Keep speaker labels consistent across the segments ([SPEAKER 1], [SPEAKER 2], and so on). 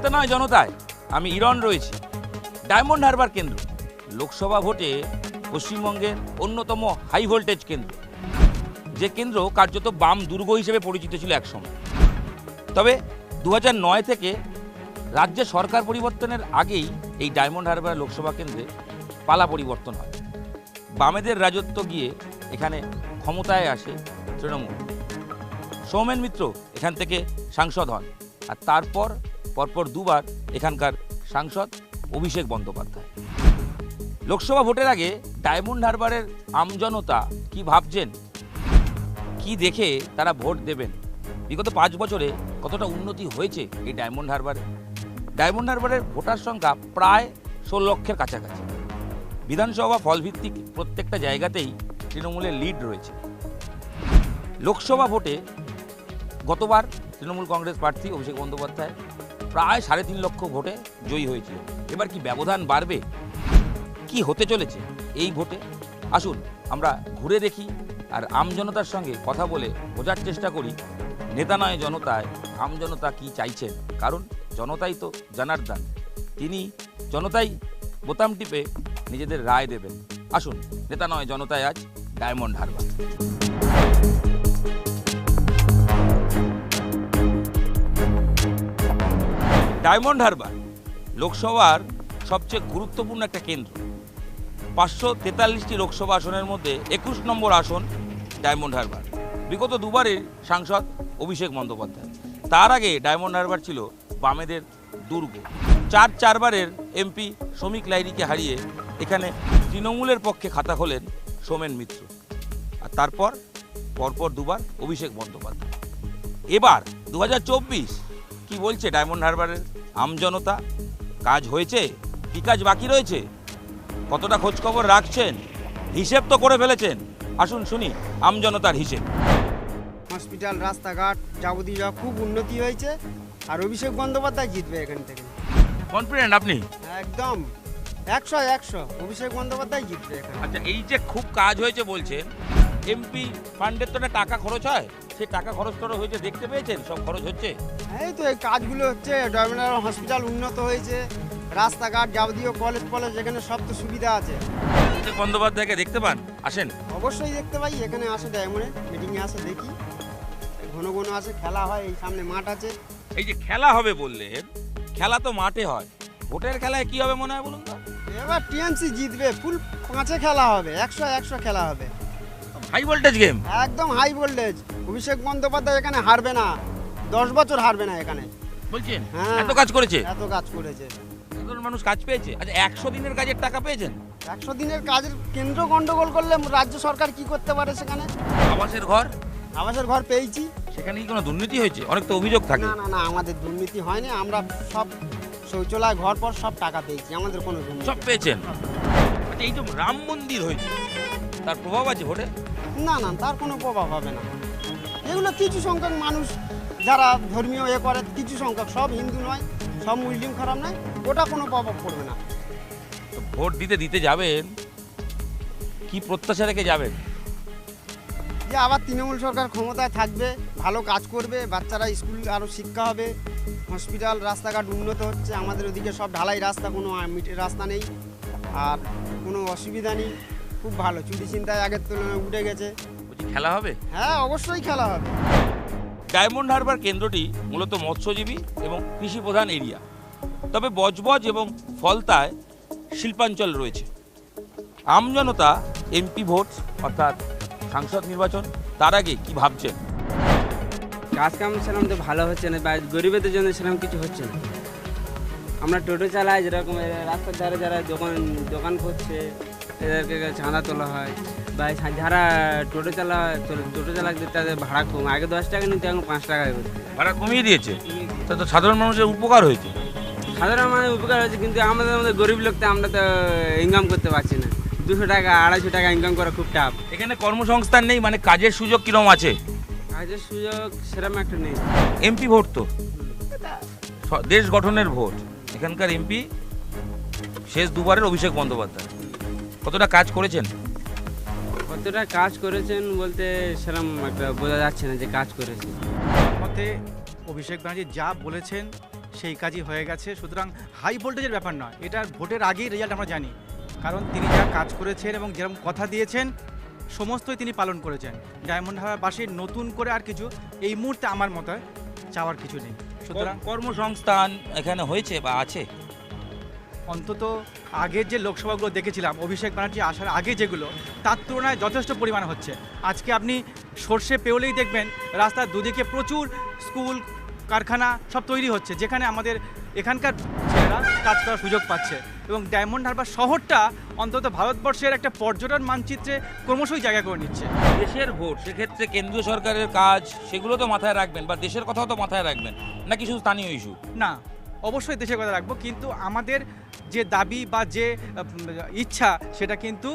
[SPEAKER 1] নেতা নয় জনতায় আমি ইরন রয়েছি। ডায়মন্ড হারবার কেন্দ্র লোকসভা ভোটে পশ্চিমবঙ্গের অন্যতম হাই ভোল্টেজ কেন্দ্র, যে কেন্দ্র কার্যত বাম দুর্গ হিসেবে পরিচিত ছিল একসময়। তবে 2009 থেকে রাজ্যে সরকার পরিবর্তনের আগেই এই ডায়মন্ড হারবার লোকসভা কেন্দ্রে পালা পরিবর্তন হয়। বামেদের রাজত্ব গিয়ে এখানে ক্ষমতায় আসে তৃণমূল। সৌমেন মিত্র এখান থেকে সাংসদ হন, আর তারপর পরপর দুবার এখানকার সাংসদ অভিষেক বন্দ্যোপাধ্যায়। লোকসভা ভোটের আগে ডায়মন্ড হারবারের আমজনতা কি ভাবছেন, কি দেখে তারা ভোট দেবেন, বিগত 5 বছরে কতটা উন্নতি হয়েছে এই ডায়মন্ড হারবারে। ডায়মন্ড হারবারের ভোটার সংখ্যা প্রায় 16 লক্ষের কাছাকাছি। বিধানসভা ফলভিত্তিক প্রত্যেকটা জায়গাতেই তৃণমূলের লিড রয়েছে। লোকসভা ভোটে গতবার তৃণমূল কংগ্রেস প্রার্থী অভিষেক বন্দ্যোপাধ্যায় প্রায় 3.5 লক্ষ ভোটে জয়ী হয়েছিল। এবার কি ব্যবধান বাড়বে, কি হতে চলেছে এই ভোটে? আসুন আমরা ঘুরে দেখি আর আমজনতার সঙ্গে কথা বলে বোঝার চেষ্টা করি নেতা নয় জনতায় আমজনতা কি চাইছেন। কারণ জনতাই তো জনার্দন, তিনি জনতাই বোতাম টিপে নিজেদের রায় দেবেন। আসুন নেতা নয় জনতায় আজ ডায়মন্ড হারবার। ডায়মন্ড হারবার লোকসভার সবচেয়ে গুরুত্বপূর্ণ একটা কেন্দ্র। 543টি লোকসভা আসনের মধ্যে 21 নম্বর আসন ডায়মন্ড হারবার। বিগত দুবারের সাংসদ অভিষেক বন্দ্যোপাধ্যায়। তার আগে ডায়মন্ড হারবার ছিল বামেদের দুর্গ। 4বারের এমপি শ্রমিক লাহিড়ীকে হারিয়ে এখানে তৃণমূলের পক্ষে খাতা খোলেন সৌমেন মিত্র, আর তারপর পরপর দুবার অভিষেক বন্দ্যোপাধ্যায়। এবার 2024 কি বলছে ডায়মন্ড হারবারের আমজনতা? কাজ হয়েছে, কি কাজ বাকি রয়েছে, কতটা খোঁজখবর রাখছেন, হিসেব তো করে ফেলেছেন। আসুন শুনি আমজনতার হিসেব।
[SPEAKER 2] হসপিটাল, রাস্তাঘাট যাবতীয় খুব উন্নতি হয়েছে, আর অভিষেক বন্দ্যোপাধ্যায় জিতবে এখান থেকে।
[SPEAKER 1] কনফিডেন্ট আপনি?
[SPEAKER 2] একদম 100 অভিষেক বন্দ্যোপাধ্যায় জিতবে এখানে।
[SPEAKER 1] আচ্ছা, এই যে খুব কাজ হয়েছে বলছেন, এমপি ফান্ডের তো টাকা খরচ হয়, সেই টাকা খরচ টরচ হয়েছে, দেখতে পেয়েছেন সব খরচ হচ্ছে?
[SPEAKER 2] এই তো এই কাজগুলো হচ্ছে। ডায়মন্ড হারবার হসপিটাল উন্নত হয়েছে, রাস্তাঘাট যাবতীয় কলেজ এখানে সব তো সুবিধা আছে।
[SPEAKER 1] অভিষেক বন্দ্যোপাধ্যায়কে দেখতে পান, আসেন?
[SPEAKER 2] অবশ্যই দেখতে পাই, এখানে আসে ডায়মন্ডে মিটিংয়ে আসে, দেখি ঘন ঘন আসে, খেলা হয়, এই সামনে মাঠ আছে।
[SPEAKER 1] এই যে খেলা হবে বললেন, খেলা তো মাঠে হয়, ভোটের খেলায় কি হবে মনে হয় বলুন তো?
[SPEAKER 2] এবার টিএমসি জিতবে, ফুল 5 খেলা হবে, 100 খেলা হবে,
[SPEAKER 1] হাই ভোল্টেজ গেম।
[SPEAKER 2] একদম হাই ভোল্টেজ। অভিষেক বন্দ্যোপাধ্যায় এখানে হারবে না, 10 বছর হারবে না এখানে।
[SPEAKER 1] বলছেন
[SPEAKER 2] হ্যাঁ,
[SPEAKER 1] এত কাজ করেছে,
[SPEAKER 2] এত কাজ করেছে।
[SPEAKER 1] সাধারণ মানুষ কাজ পেয়েছে। আচ্ছা, 100 দিনের কাজের টাকা পেয়েছেন?
[SPEAKER 2] 100 দিনের কাজের কেন্দ্র গন্ডগোল করলে রাজ্য সরকার কি করতে পারে সেখানে?
[SPEAKER 1] আবাসের ঘর,
[SPEAKER 2] আবাসের ঘর পেয়েছি।
[SPEAKER 1] সেখানে কি কোনো দুর্নীতি হয়েছে? অনেক তো অভিযোগ থাকে।
[SPEAKER 2] না, আমাদের দুর্নীতি হয়নি, আমরা সব শৌচালয় ঘর পর সব টাকা পেয়েছি, আমাদের কোনো দুর্নীতি।
[SPEAKER 1] সব পেয়েছেন? আচ্ছা, এই যে রাম মন্দির হয়েছে, তার প্রভাব আছে ভোটে?
[SPEAKER 2] না, তার কোনো প্রভাব হবে না। এগুলো কিছু সংখ্যক মানুষ যারা ধর্মীয় করে, কিছু সংখ্যক, সব হিন্দু নয়, সব মুসলিম খারাপ নয়, ওটা কোনো প্রভাব পড়বে না।
[SPEAKER 1] তো ভোট দিতে যাবেন, কি প্রত্যাশা রেখে যাবেন?
[SPEAKER 2] যে আবার তৃণমূল সরকার ক্ষমতায় থাকবে, ভালো কাজ করবে, বাচ্চারা স্কুল আরও শিক্ষা হবে, হসপিটাল রাস্তাঘাট উন্নত হচ্ছে, আমাদের ওদিকে সব ঢালাই রাস্তা, কোনো রাস্তা নেই, আর কোনো অসুবিধা নেই, খুব ভালো। চুরি ছিনতাই আগের তুলনায় উঠে গেছে।
[SPEAKER 1] বলছি খেলা হবে?
[SPEAKER 2] হ্যাঁ, অবশ্যই খেলা হবে।
[SPEAKER 1] ডায়মন্ড হারবার কেন্দ্রটি মূলত মৎস্যজীবী এবং কৃষি প্রধান এরিয়া, তবে বজবজ এবং ফলতায় শিল্পাঞ্চল রয়েছে। আমজনতা এমপি ভোট অর্থাৎ সাংসদ নির্বাচন, তার আগে কি ভাবছেন?
[SPEAKER 3] কাজ কাম সেরকম তো ভালো হচ্ছে না, বা গরিবদের জন্য সেরকম কিছু হচ্ছে না। আমরা টোটো চালাই, যেরকম রাস্তার ধারে যারা দোকান করছে এদেরকে চাঁদা তোলা হয়, বা যারা টোটো চালাক তাদের ভাড়া কম, আগে 10 টাকা নিতে এখন 5 টাকায় করছে,
[SPEAKER 1] ভাড়া কমিয়ে দিয়েছে। তা তো সাধারণ মানুষের উপকার হয়েছে।
[SPEAKER 3] সাধারণ মানুষের উপকার হয়েছে, কিন্তু আমাদের গরিব লোক তো আমরা তো ইনকাম করতে পারছি না। 200 টাকা 250 টাকা ইনকাম করা খুব টাফ।
[SPEAKER 1] এখানে কর্মসংস্থান নেই, মানে কাজের সুযোগ কিরকম আছে?
[SPEAKER 3] কাজের সুযোগ সেরকম একটা নেই।
[SPEAKER 1] এমপি ভোট তো দেশ গঠনের ভোট, এখানকার এমপি শেষ দুবারের অভিষেক বন্দ্যোপাধ্যায়। কতটা কাজ করেছেন?
[SPEAKER 3] কতটা কাজ করেছেন বলতে সেরকম একটা বোঝা যাচ্ছে না যে কাজ করেছে।
[SPEAKER 4] মতে অভিষেক ব্যানার্জি যা বলেছেন সেই কাজই হয়ে গেছে। সুতরাং হাই ভোল্টেজের ব্যাপার নয়, এটার ভোটের আগেই রেজাল্ট আমরা জানি, কারণ তিনি যা কাজ করেছেন এবং যেরকম কথা দিয়েছেন সমস্তই তিনি পালন করেছেন। ডায়মন্ড হারবারবাসীর নতুন করে আর কিছু এই মুহূর্তে আমার মতে চাওয়ার কিছু নেই। সুতরাং
[SPEAKER 1] কর্মসংস্থান এখানে হয়েছে বা আছে?
[SPEAKER 4] অন্তত আগের যে লোকসভাগুলো দেখেছিলাম অভিষেক ব্যানার্জি আসার আগে যেগুলো, তার তুলনায় যথেষ্ট পরিমাণে হচ্ছে। আজকে আপনি সর্ষে পেওলেই দেখবেন রাস্তার দুদিকে প্রচুর স্কুল কারখানা সব তৈরি হচ্ছে, যেখানে আমাদের এখানকার ছেলেরা কাজ করার সুযোগ পাচ্ছে। এবং ডায়মন্ড হারবার শহরটা অন্তত ভারতবর্ষের একটা পর্যটন মানচিত্রে ক্রমশই জায়গা করে নিচ্ছে।
[SPEAKER 1] দেশের ভোট, সেক্ষেত্রে কেন্দ্রীয় সরকারের কাজ সেগুলো তো মাথায় রাখবেন, বা দেশের কথাও তো মাথায় রাখবেন, নাকি শুধু স্থানীয় ইস্যু?
[SPEAKER 4] না, অবশ্যই দেশের কথা রাখবো, কিন্তু আমাদের যে দাবি বা যে ইচ্ছা সেটা কিন্তু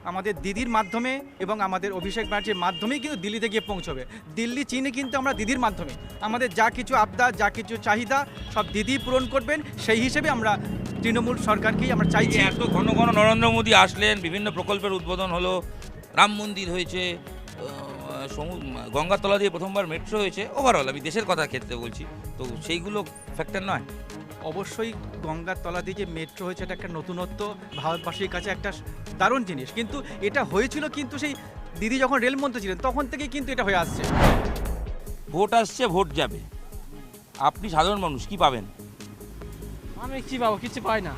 [SPEAKER 4] আমাদের দিদির মাধ্যমে এবং আমাদের অভিষেক ব্যানার্জির মাধ্যমেই কিন্তু দিল্লিতে গিয়ে পৌঁছবে। দিল্লি চিনি কিন্তু আমরা দিদির মাধ্যমে, আমাদের যা কিছু আবদার যা কিছু চাহিদা সব দিদি পূরণ করবেন, সেই হিসেবে আমরা তৃণমূল সরকারকেই আমরা চাইছি।
[SPEAKER 1] এত ঘন ঘন নরেন্দ্র মোদী আসলেন, বিভিন্ন প্রকল্পের উদ্বোধন হলো, রাম মন্দির হয়েছে, গঙ্গাতলা দিয়ে প্রথমবার মেট্রো হয়েছে। ওভারঅল আমি দেশের কথা ক্ষেত্রে বলছি, তো সেইগুলো ফ্যাক্টর নয়?
[SPEAKER 4] অবশ্যই গঙ্গার তলা দিয়ে যে মেট্রো হয়েছে এটা একটা নতুনত্ব, ভারতবাসীর কাছে একটা দারুণ জিনিস। কিন্তু এটা হয়েছিল কিন্তু সেই দিদি যখন রেলমন্ত্রী ছিলেন তখন থেকেই কিন্তু এটা হয়ে আসছে।
[SPEAKER 1] ভোট আসছে, ভোট যাবে, আপনি সাধারণ মানুষ কি পাবেন?
[SPEAKER 5] আমি কি পাবো? কিছু পাই না।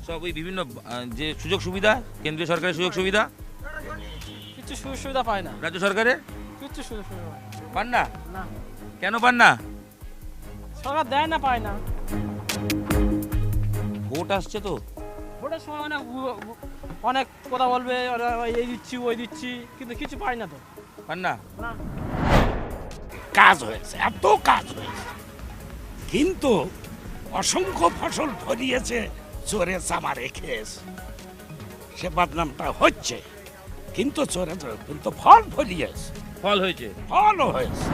[SPEAKER 1] সব ওই বিভিন্ন যে সুযোগ সুবিধা, কেন্দ্রীয় সরকারের সুযোগ সুবিধা,
[SPEAKER 5] কিছু সুযোগ সুবিধা পাই না।
[SPEAKER 1] রাজ্য সরকারের
[SPEAKER 5] কিছু সুযোগ সুবিধা পাই
[SPEAKER 1] পান না?
[SPEAKER 5] না।
[SPEAKER 1] কেন পান না?
[SPEAKER 5] সরকার দেয় না, পায় না।
[SPEAKER 1] ভোট আসছে তো,
[SPEAKER 5] ভোটের সময় অনেক কথা বলবে, এই দিচ্ছি ওই দিচ্ছি, কিন্তু কিছু পাই না তো।
[SPEAKER 1] পান না?
[SPEAKER 5] না।
[SPEAKER 6] কাজ হয়েছে, এত কাজ হয়েছে, কিন্তু অসংখ্য ফসল ফলিয়েছে চোরে চামা রেখেছে, সে বদনামটা হচ্ছে। কিন্তু চোরে কিন্তু ফল ফলিয়েছে,
[SPEAKER 1] ফল হয়েছে।
[SPEAKER 6] ফলও হয়েছে।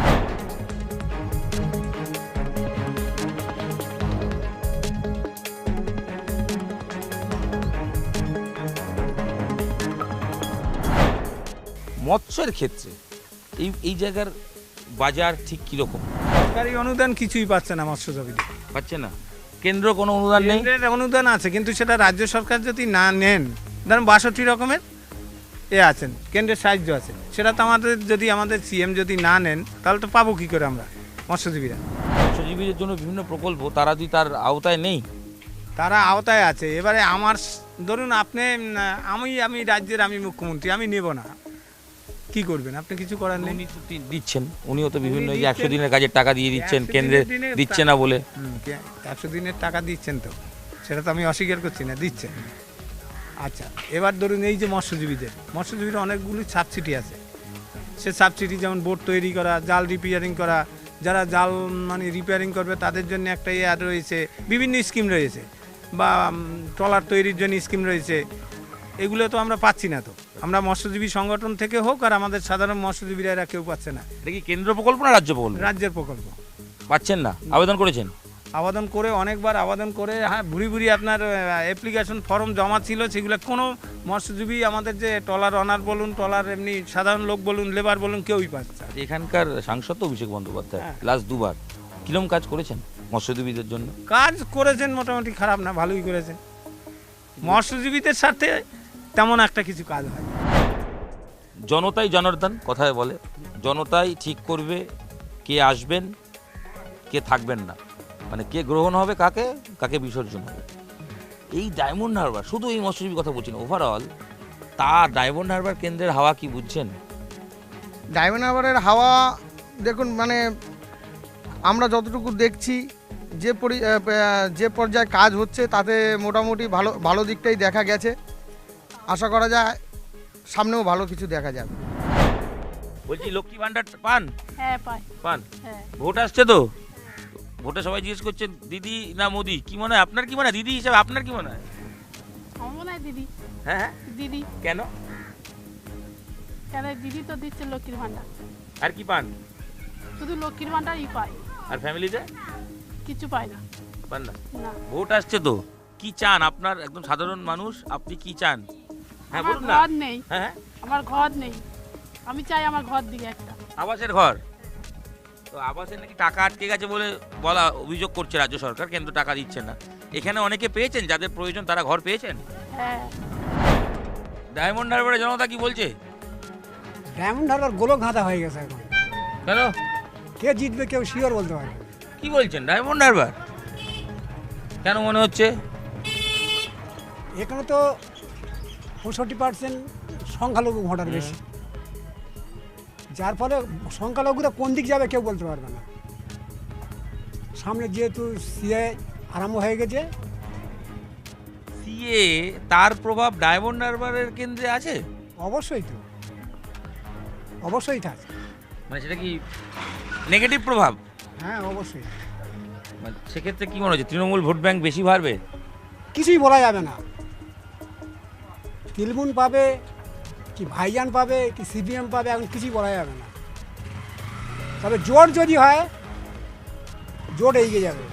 [SPEAKER 1] মৎস্যের ক্ষেত্রে এই জায়গার বাজার ঠিক কিরকম?
[SPEAKER 7] সরকারি অনুদান কিছুই পাচ্ছে না মৎস্যজীবীদের।
[SPEAKER 1] পাচ্ছে না? কেন্দ্র কোনো অনুদান নেই?
[SPEAKER 7] কেন্দ্রের অনুদান আছে, কিন্তু সেটা রাজ্য সরকার যদি না নেন, ধরুন 62 রকমের আছেন, কেন্দ্রের সাহায্য আছে, সেটা তো আমাদের যদি আমাদের সিএম যদি না নেন তাহলে তো পাবো কী করে আমরা মৎস্যজীবীরা?
[SPEAKER 1] মৎস্যজীবীদের জন্য বিভিন্ন প্রকল্প, তারা যদি তার আওতায় নেই?
[SPEAKER 7] তারা আওতায় আছে। এবারে আমার ধরুন আপনি আমি রাজ্যের আমি মুখ্যমন্ত্রী, আমি নেব না, কি করবেন? আপনি কিছু করার নেই।
[SPEAKER 1] উনি তো দিচ্ছেন, উনিও তো বিভিন্ন এই যে 100
[SPEAKER 7] দিচ্ছেন।
[SPEAKER 1] দিনের কাজের টাকা দিয়ে দিচ্ছেন,
[SPEAKER 7] 100
[SPEAKER 1] কেন্দ্রে
[SPEAKER 7] দিনের
[SPEAKER 1] দিচ্ছে না বলে।
[SPEAKER 7] 100 দিনের টাকা দিচ্ছেন তো, সেটা তো আমি অস্বীকার করছি না, দিচ্ছেন। আচ্ছা, এবার ধরুন এই যে মৎস্যজীবীরা অনেকগুলি সাবসিডি আছে। সে সাবসিডি যেমন বোট তৈরি করা, জাল রিপেয়ারিং করা, যারা জাল মানে রিপেয়ারিং করবে তাদের জন্য একটা আর রয়েছে, বিভিন্ন স্কিম রয়েছে, বা ট্রলার তৈরির জন্য স্কিম রয়েছে। এগুলো তো আমরা পাচ্ছি না। তো আমরা মৎস্যজীবী সংগঠন থেকে হোক আর আমাদের সাধারণ মৎস্যজীবীরা এরা কেউ পাচ্ছে না।
[SPEAKER 1] এটা কি কেন্দ্র প্রকল্প না রাজ্য প্রকল্প?
[SPEAKER 7] রাজ্যের প্রকল্প।
[SPEAKER 1] পাচ্ছেন না? আবেদন করেছেন?
[SPEAKER 7] আবেদন করে অনেকবার আবেদন করে, হ্যাঁ, ভুরি আপনার অ্যাপ্লিকেশন ফর্ম জমা ছিল, সেগুলো কোনো মৎস্যজীবী আমাদের যে ট্রলার অনার বলুন, ট্রলার এমনি সাধারণ লোক বলুন, লেবার বলুন, কেউই পাচ্ছে না।
[SPEAKER 1] এখানকার সাংসদ তো অভিষেক বন্দ্যোপাধ্যায় লাস্ট 2 বার কিরম কাজ করেছেন মৎস্যজীবীদের জন্য?
[SPEAKER 7] কাজ করেছেন মোটামুটি, খারাপ না, ভালোই করেছেন। মৎস্যজীবীদের সাথে তেমন একটা কিছু কাজ হয়।
[SPEAKER 1] জনতাই জনার্দন কথায় বলে, জনতাই ঠিক করবে কে আসবেন কে থাকবেন না, মানে কে গ্রহণ হবে কাকে, কাকে বিসর্জন হবে। এই ডায়মন্ড হারবার, শুধু এই মৎস্যজীবী কথা বলছি না, ওভারঅল তা ডায়মন্ড হারবার কেন্দ্রের হাওয়া কি বুঝছেন?
[SPEAKER 8] ডায়মন্ড হারবারের হাওয়া দেখুন, মানে আমরা যতটুকু দেখছি যে পর্যায়ে কাজ হচ্ছে তাতে মোটামুটি ভালো দিকটাই দেখা গেছে। আশা করা যায় সামনেও ভালো কিছু দেখা যাবে।
[SPEAKER 1] বলছি লক্ষ্মী ভান্ডার পান?
[SPEAKER 9] হ্যাঁ
[SPEAKER 1] পান।
[SPEAKER 9] হ্যাঁ।
[SPEAKER 1] ভোট আসছে তো, ভোটে সবাই জিজ্ঞেস করছে দিদি না মোদি, কি মনে হয় আপনার? কি মনে হয় দিদি হিসাবে আপনার কি মনে হয়?
[SPEAKER 9] আমার মনে হয় দিদি।
[SPEAKER 1] হ্যাঁ হ্যাঁ,
[SPEAKER 9] দিদি
[SPEAKER 1] কেন?
[SPEAKER 9] কেন? দিদি তো দিচ্ছে লক্ষ্মীর ভান্ডার।
[SPEAKER 1] আর কি পান?
[SPEAKER 9] শুধু লক্ষ্মীর ভান্ডারই পাই,
[SPEAKER 1] আর ফ্যামিলিতে
[SPEAKER 9] কিছু পাই না।
[SPEAKER 1] পান না?
[SPEAKER 9] না।
[SPEAKER 1] ভোট আসছে তো, কি চান? আপনার একদম সাধারণ মানুষ, আপনি কি চান? হ্যাঁ
[SPEAKER 9] আমার
[SPEAKER 1] বলুন না।
[SPEAKER 9] ঘর নেই।
[SPEAKER 1] হ্যাঁ হ্যাঁ,
[SPEAKER 9] আমার ঘর নেই, আমি চাই আমার ঘর দিকে একটা।
[SPEAKER 1] আবাসের ঘর তো আবাসের নাকি টাকা আটকে গেছে বলে বলা অভিযোগ করছে রাজ্য সরকার, কেন্দ্র টাকা দিচ্ছে না। এখানে অনেকে পেয়েছেন, যাদের প্রয়োজন তারা ঘর পেয়েছেন।
[SPEAKER 9] হ্যাঁ
[SPEAKER 1] ডায়মন্ড হারবারের জনতা কি বলছে?
[SPEAKER 10] ডায়মন্ড হারবার গোলক ধাঁধা হয়ে গেছে এখন।
[SPEAKER 1] কেন?
[SPEAKER 10] কে জিতবে কেউ শিওর বলতে পারে না।
[SPEAKER 1] কি বলছেন, ডায়মন্ড হারবার কেন মনে হচ্ছে?
[SPEAKER 10] এখানে তো 65% সংখ্যালঘু ভোটার বেশি, যার ফলে সংখ্যালঘুরা কোন দিক যাবে কেউ বলতে পারবে না। সামনে যেহেতু সিএ আরম্ভ হয়ে গেছে,
[SPEAKER 1] সিএ তার প্রভাব ডায়মন্ড হারবারের কেন্দ্রে আছে?
[SPEAKER 10] অবশ্যই তো, অবশ্যই থাকে।
[SPEAKER 1] মানে সেটা কি নেগেটিভ প্রভাব?
[SPEAKER 10] হ্যাঁ অবশ্যই।
[SPEAKER 1] মানে সেক্ষেত্রে কি মনে হচ্ছে, তৃণমূল ভোট ব্যাংক বেশি বাড়বে?
[SPEAKER 10] কিছুই বলা যাবে না। তৃণমূল পাবে কি ভাইজান পাবে কি সিপিএম পাবে এখন কিছুই বলা যাবে না। তবে জোট যদি হয়, জোট এগিয়ে যাবে।